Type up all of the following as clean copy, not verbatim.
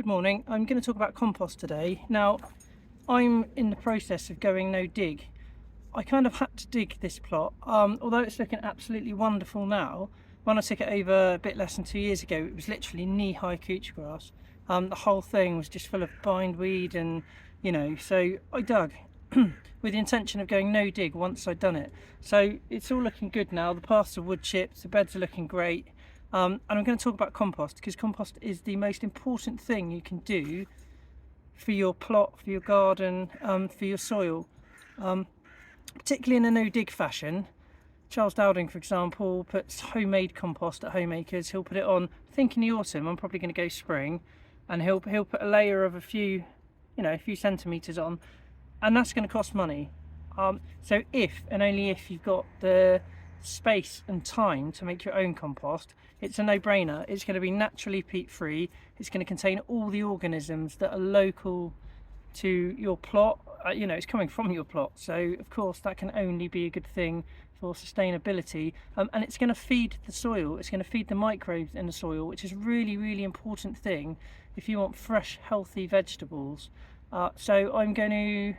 morning. I'm going to talk about compost today. Now, I'm in the process of going no dig. I kind of had to dig this plot, although it's looking absolutely wonderful now. When I took it over a bit less than 2 years ago, it was literally knee-high couch grass. The whole thing was just full of bindweed and, so I dug with the intention of going no dig once I'd done it. So it's all looking good now. The paths are wood chips, the beds are looking great. And I'm going to talk about compost because compost is the most important thing you can do for your plot, for your garden, for your soil, particularly in a no-dig fashion. Charles Dowding, for example, puts homemade compost at Homemakers. He'll put it on, I think in the autumn, I'm probably going to go spring, and he'll put a layer of a few centimetres on, and that's going to cost money. So if and only if you've got the space and time to make your own compost, it's a no-brainer. It's going to be naturally peat-free. It's going to contain all the organisms that are local to your plot. It's coming from your plot, so of course that can only be a good thing for sustainability. And it's going to feed the soil. It's going to feed the microbes in the soil, which is really important thing if you want fresh, healthy vegetables. So I'm going to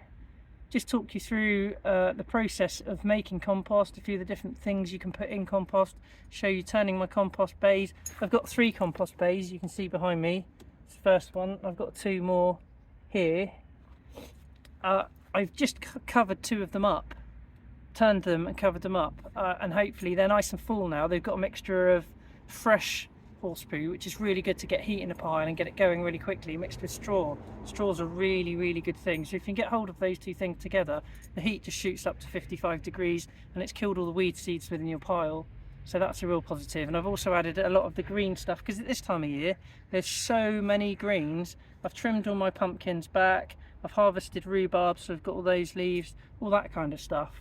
just talk you through the process of making compost, a few of the different things you can put in compost, show you turning my compost bays. I've got 3 compost bays, you can see behind me. It's the first one. I've got 2 more here. I've just covered 2 of them up, turned them and covered them up, and hopefully they're nice and full now. They've got a mixture of fresh horse poo, which is really good to get heat in a pile and get it going really quickly, mixed with straw. Straws are really good things. So if you can get hold of those 2 things together, the heat just shoots up to 55 degrees and it's killed all the weed seeds within your pile. So that's a real positive. And I've also added a lot of the green stuff because at this time of year there's so many greens. I've trimmed all my pumpkins back, I've harvested rhubarb, so I've got all those leaves, all that kind of stuff.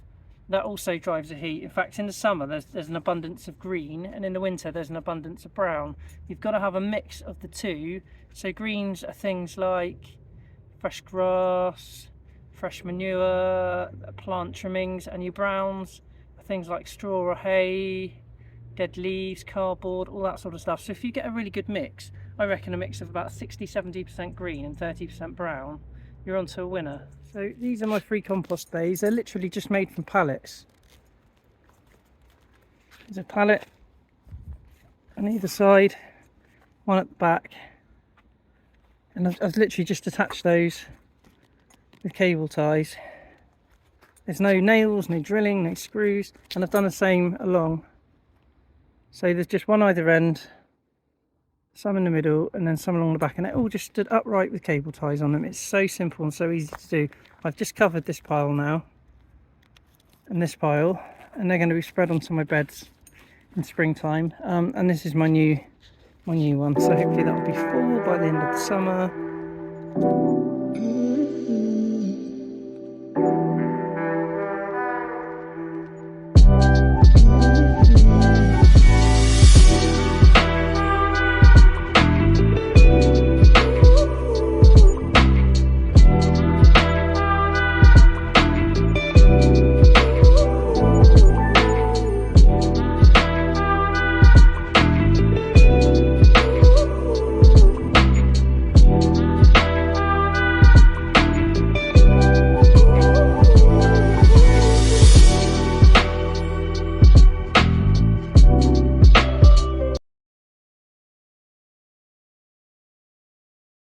That also drives the heat. In fact, in the summer there's an abundance of green, and in the winter there's an abundance of brown. You've got to have a mix of the 2. So greens are things like fresh grass, fresh manure, plant trimmings, and your browns are things like straw or hay, dead leaves, cardboard, all that sort of stuff. So if you get a really good mix, I reckon a mix of about 60-70% green and 30% brown, you're onto a winner. So these are my 3 compost bays. They're literally just made from pallets. There's a pallet on either side, one at the back, and I've literally just attached those with cable ties. There's no nails, no drilling, no screws, and I've done the same along. So there's just one either end, some in the middle, and then some along the back, and it all just stood upright with cable ties on them. It's so simple and so easy to do. I've just covered this pile now and this pile, and they're going to be spread onto my beds in springtime. And this is my new one, so hopefully that will be full by the end of the summer.